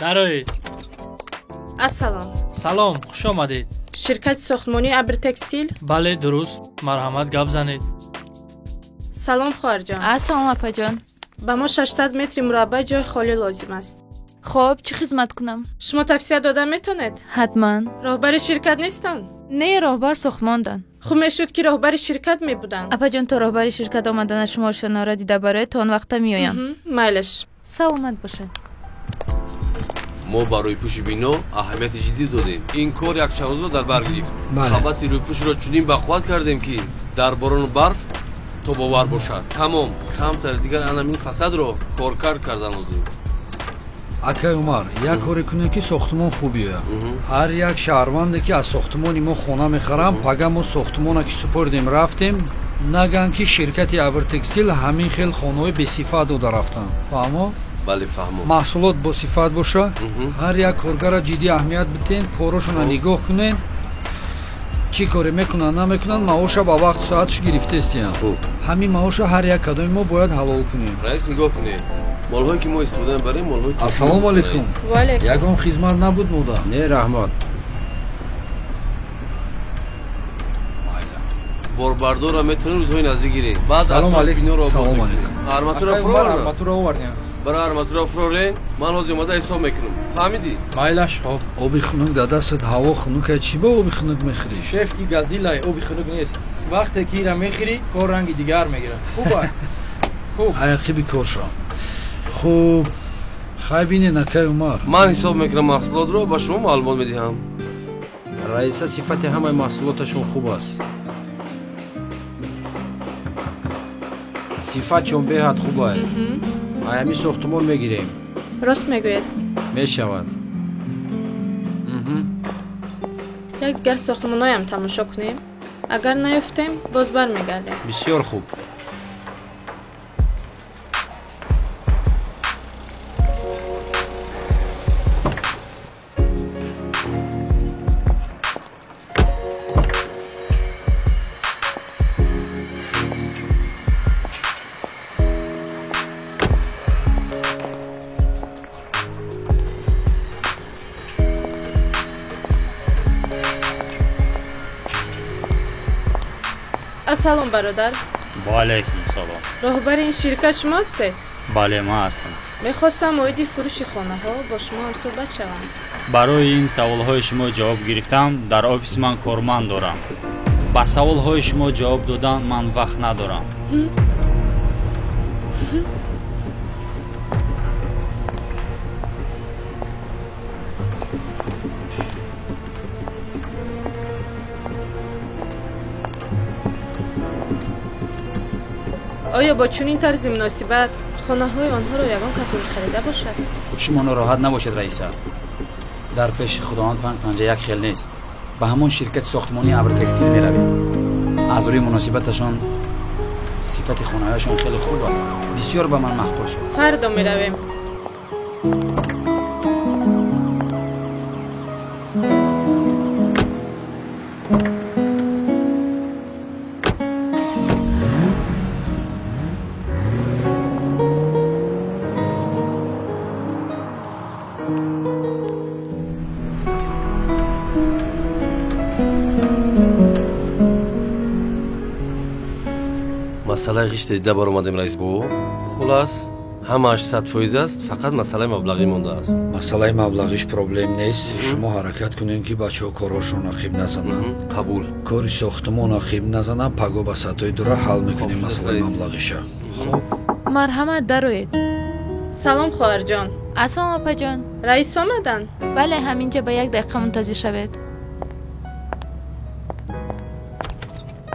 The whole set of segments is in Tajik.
дароед. Ассалом. Салом, хуш омадед. Ширкати сохтмонии Абртекстил? Бале, дуруст. Марҳамат, гап занед. Салом хоҳарҷон. Ассалом апаҷон. ба мо 600 метри мураббаъ ҷой холӣ лозим аст. хоб чӣ хизмат кунам? шумо тавсия дода метонед? ҳатман. роҳбари ширкат нестанд? не роҳбар сохтмондан. хуб мешуд ки роҳбари ширкат мебуданд. апаҷон то роҳбари ширкат омадана шуморо нора дида барояд то он вақта меоям. майлаш. саломат бошад. мо ба рӯйпӯши бино аҳамияти ҷиддӣ додем. ин кор якчанд рӯзро дар бар гирифт. хабати рӯйпӯшро чунин бақувват кардем ки дар борону барф тобовар бошад. тамом, камтар дигар анамин фасадро коркар кардан лозим. акай Умар, як коре кунем ки сохтмон хуб биёяд. ҳар як шаҳрванде ки аз сохтмони мо хона мехарам, пага мо сохтмона ки супурдем рафтем, наган ки ширкати Абртекстил ҳамин хел хонаҳои бесифат дода рафтанд. фаҳмо? бале фаҳмом. маҳсулот бо сифат боша, ҳар як коргара ҷиддӣ аҳамият битен, корошона нигоҳ кунен, чӣ коре мекунанд намекунанд, маоша ба вақту соаташ гирифтестиянд. ҳамин маоша ҳар як кадоми мо бояд ҳалол кунем. раис нигоҳ кунед, молҳое ки мо истифода мебарем молҳои ассалому алайкум. ваалайкум. ягон хизмат набуд мода? не раҳмат. борбардора метавонем рӯзҳои наздик гирем. баъд салом алайкум. салом алайкум. арматура барои арматура фурорен. ман ҳозир омада ҳисоб мекунам. фаҳмидӣ? майлаш хоб. оби хунук дар дастат ҳаво хунукай чӣ ба оби хунук мехӯрӣ? шеф ки газилай оби хунук нест. вақте ки ира мехӯрӣ кор ранги дигар мегирад. хуб хуб аяқиби коршо. хуб хай бинен акай Умар. ман ҳисоб мекунам маҳсулотро ба шумо маълумот медиҳам. раиса сифати ҳамаи маҳсулоташон хуб аст. сифатшон беҳад хуб аст. аями сохтмон мегирем. рост мегӯяд. мешавад. як дигар сохтмонҳоям тамошо кунем. агар наёфтем боз бармегардем. бисёр хуб. ассалом бародар. وعلیکم سلام. роҳбари ин ширкат шумо ҳастед? بله ما هستم. мехостам оиди фурӯши хонаҳо бо шумо ҳамсӯҳбат шавам. برای این سوالهای شما جواب گرفتم در آفیس من کارمند دارم. با سوالهای شما جواب دادن من وقت ندارم. оё бо чунин тарзи муносибат хонаҳои онҳоро ягон касе харида бошад? шумо нороҳат набошед раиса. дар пеши худованд панҷа як хел нест. ба ҳамон ширкати сохтмонии Абртекстил меравем. аз рӯи муносибаташон сифати хонаҳояшон хеле хуб аст. бисёр ба ман маҳбуб шуд. фардо меравем. масъалаи ғишти дида баромадем раис бо. хулас ҳамааш 100% аст, фақат масъалаи маблағӣ мондааст. масъалаи маблағиш проблем нест. шумо ҳаракат кунем ки бачаҳо корашон ақиб назананд. қабул. кори сохтмон ақиб назананд, паго ба сатҳои дура ҳал мекунем масъалаи маблағиша. хуб. марҳамат дароед. салом хоҳарҷон. ассалом апаҷон. раис омаданд? бале ҳаминҷа ба як дақиқа мунтазир шавед.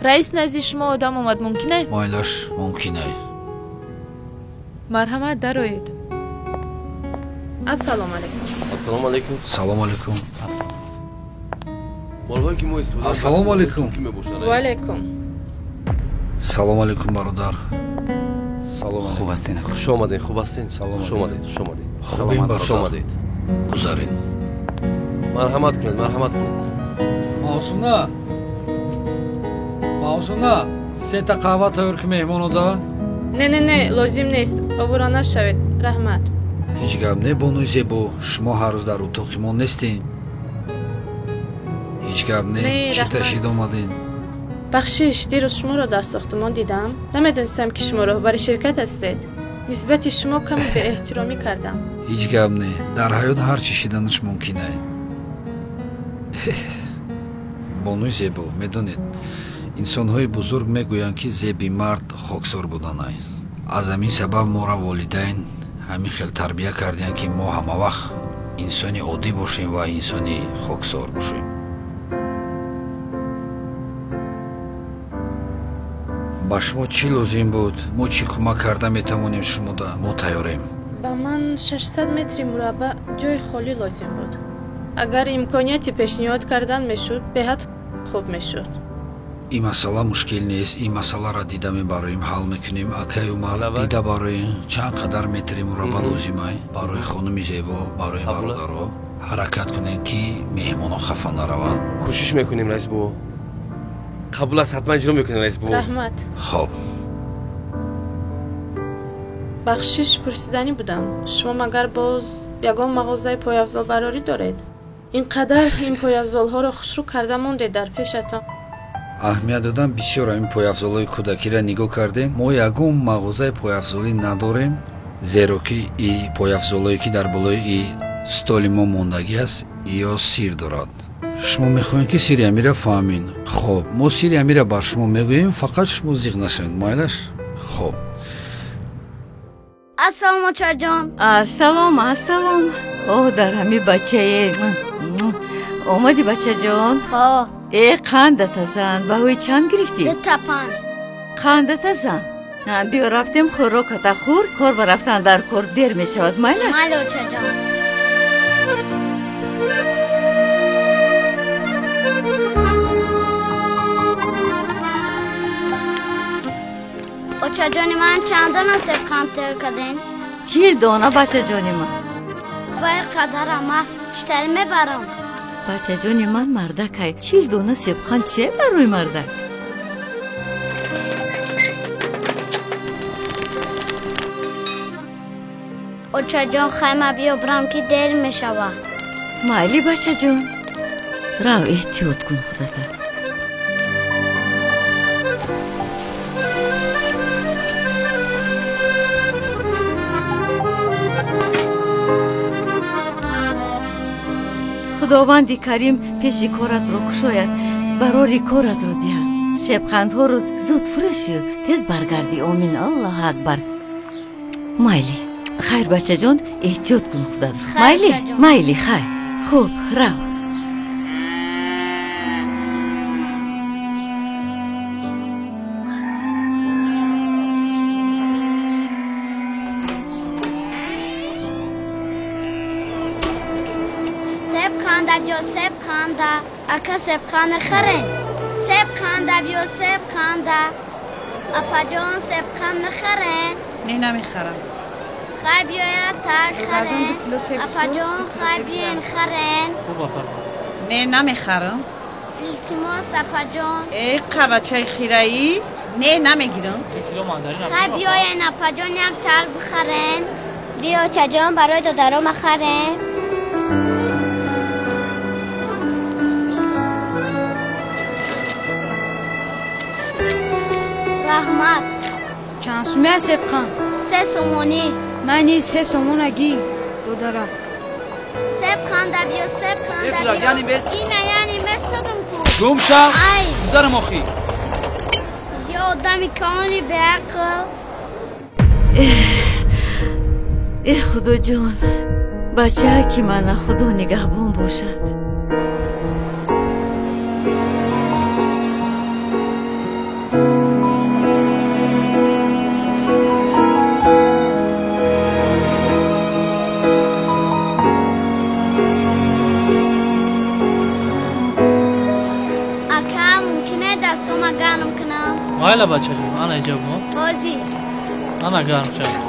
раис назди шумо одам омад мумкинай? майлаш мумкинай. марҳамат дароед. ассалому алайкум. ассалому алайкум. салом алайкум. молҳое ки мо истифода ассалому алайкум. ки мебошад раис? ваалайкум. салом алайкум бародар. салом خوب هستین خوش آمدین خوب هستین سلام خوش علیکم. آمدید خوش آمدید хубин خوش бародар آمدید гузарин مرحمت کنید مرحمت کنید маҳсуна сета қаҳва тайёр ки меҳмон ода не лозим нест овора нашавед раҳмат. ҳеҷ гап не бонуи зебо шумо ҳар рӯз дар утоқи мо нестин ҳеҷ гап не Не, чӣ раҳмат. ташид омадин бахшиш дирӯз шуморо дар сохтумон дидам намедонистам ки шумо роҳбари ширкат ҳастед нисбати шумо каме беэҳтиромӣ кардам. ҳеҷ гап не дар ҳаёт ҳар чӣ шиданаш мумкин ай бонуи зебо медонед инсонҳои бузург мегӯянд ки зеби мард хоксор буданай аз ҳамин сабаб моро волидайн ҳамин хел тарбия кардиянд ки мо ҳамавақт инсони оддӣ бошем ва инсони хоксор бошем ба шумо чӣ лозим буд мо чӣ кӯмак карда метавонем шумода мо тайёрем ба ман 600 метри мураббаъ ҷои холӣ лозим буд агар имконияти пешниҳод кардан мешуд беҳад хуб мешуд. ин масъала мушкил нест ин масъаларо дида мебароем ҳал мекунем акай умар Алавай. дида барои чанд қадар метри мурабба лозимай барои хонуми зебо барои Қабул аст. бародаро ҳаракат кунем ки меҳмоно хафа нараванд کوشش میکنیم رئیس بو قبول است حتما اجرا میکنیم رئیس بو раҳмат. хоб бахшиш пурсиданӣ будам шумо магар боз ягон мағозаи пойафзолбарорӣ доред ин қадар ин пойафзолҳоро хушрӯ карда мондед дар пешатон аҳамият додан бисёр ҳамин пойафзолҳои кӯдакиро нигоҳ кардем мо ягон мағозаи пойафзолӣ надорем зеро ки и пойафзолое ки дар болои и столи мо мондагӣ аст ё сир дорад шумо мехоҳем ки сири ҳамиро фаҳмин хоб мо сири ҳамиро бар шумо мегӯем фақат шумо зиқ нашавед майлаш хоб Assalomu ochajon. Assalom. Дар ҳами бачае. Омади бачаҷон? Ho, қандатазан. Баҳои чанд гирифтӣ? tapan. Қандатазан. Биё рафтем хӯроката хӯр. Кор ба рафтан дар кор дер мешавад. Майлаш? Mayli ochajon. Ochajoni man chandon aseb qanter kadin. 40 дона бачаҷони ман. Vay qadar ama chital mebaram. Бачаҷони ман мардакай. 40 дона себқанд чие барои мардак? Ochajon khayma biobram ki der meshava. Майли бачаҷон. Рав эҳтиёт кун худата. худованди карим пеши коратро кушояд барори коратро диҳад себқандҳоро зуд фурӯшию тез баргарди омин аллоҳу акбар майли хайр бачаҷон эҳтиёт кун худат майли бачаҷон. майли хайр хуб рав Seb khanda biyo seb khanda. Aka seb khanda kharen. Seb khanda biyo seb khanda. Apajon seb khanda kharen. نه نمیخرم Khay biyo ya tar Bazen kharen. bir kilo seb Apajon soğuk, bir kilo khay seb biyen soğuk. kharen. خوب آفرین. نه نمیخرم İltimos apajon. ای قبچه خیرایی نه نمیگیرم 1 کیلو ماندارین هم Khay خوب biyo آفرین. ya apajon yak tar kharen. Biyo chajon baroy dodaro kharen. Rahmat. چند سومه سبقان Se somoni. منی سه سومونگی دودارا Seb khanda biyo seb khanda Bekla, biyo. yani bez- Ina yani mestodum ku. گم شو Ay. گذر مخی یا آدمی کاملی به عقل. ای خدا جان بچه که من خدا نگهبان باشد اکا ممکنه دستوم گانم کنم. مایلا بچه جون آن ایجاب مو بازی. ана гарм шавад.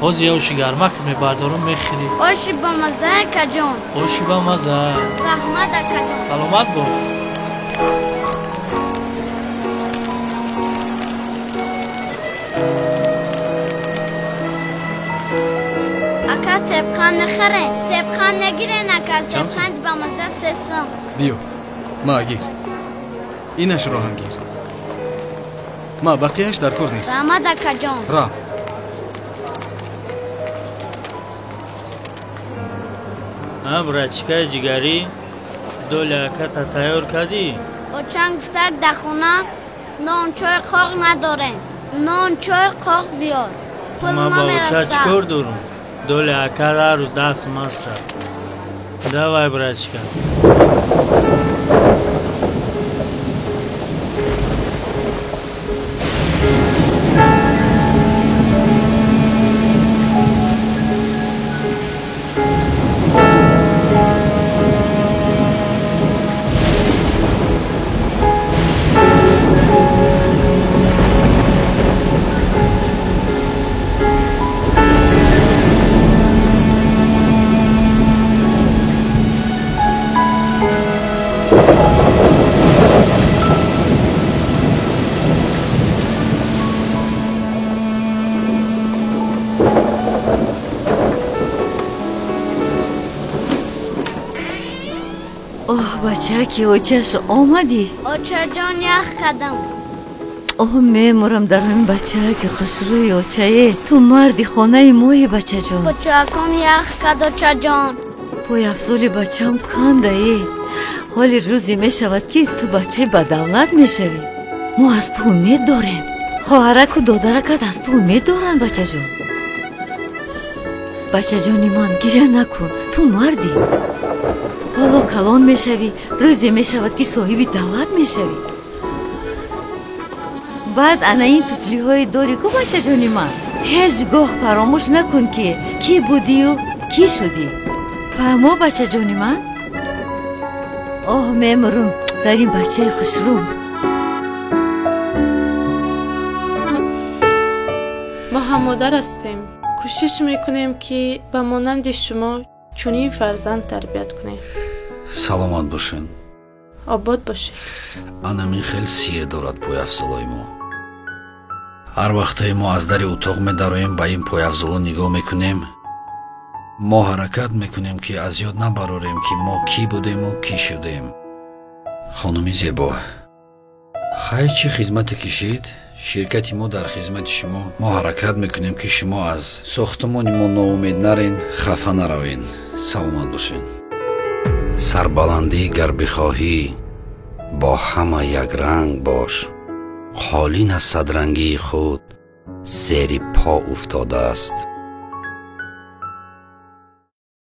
ҳозир я оши гармак мебардорам мехӯрӣ. Оши ба маза акаҷон. Оши ба маза. Раҳмат акаҷон. Саломат бош. Ака себқан нахарен. Себқан нагирен ака. Себқан ба маза 3 сом. биё ма гир инаш роҳам гир ма бақияш дар кор нест. Раҳмат акаҷон. ра братчикаи ҷигарӣ доли аката тайёр кардӣ? Очан гуфтак да хона нон чой қоқ надорем. Нон чой қоқ биёр. Пул ма ба оча намерасад. чикор дорум? доли ака ҳар рӯз даст маста. давай братчика. اوه بچکی اوچهش آمدی؟ اوچه جان یخ کدم. اوه میمورم در همین بچکی خسروی اوچه تو مردی خانه موی بچه جان. بچه کم یخ کد اوچه جان. پای افزولی بچم کنده ای. حالی روزی میشود که تو بچه بدولت میشوی. ما از تو امید داریم. خواهرک و دادرکت از تو امید دارن بچه جان. بچه جانی من گریه نکن تو مردی. حالا کلان میشوی روزی میشود که صاحبی دولت میشوی. بعد انا این طفلی های داری کو بچه جانی من هیچ گاه فراموش نکن که کی بودی و کی شدی. فهمو بچه جانی من؟ اوه میمرم در این بچه خوشروم. ما هم مادر هستیم. کوشش میکنیم که به مانند شما چنین فرزند تربیت کنیم. سلامت باشین. آباد باشین. анамин хел сир дорад пойафзолои мо. ҳар вақтае мо аз дари утоқ медароем ба ин пойафзоло нигоҳ мекунем. мо ҳаракат мекунем ки аз ёд набарорем ки мо кӣ будему кӣ шудем. хонуми зебо, хай чӣ хизмате кишид? ширкати мо дар хизмати шумо. мо ҳаракат мекунем ки шумо аз сохтмони мо ноумед нарен, хафа наравен. саломат бошед. сарбаландӣ гар бихоҳӣ бо ҳама якранг бош. холин аз садрангии худ зери по уфтодааст.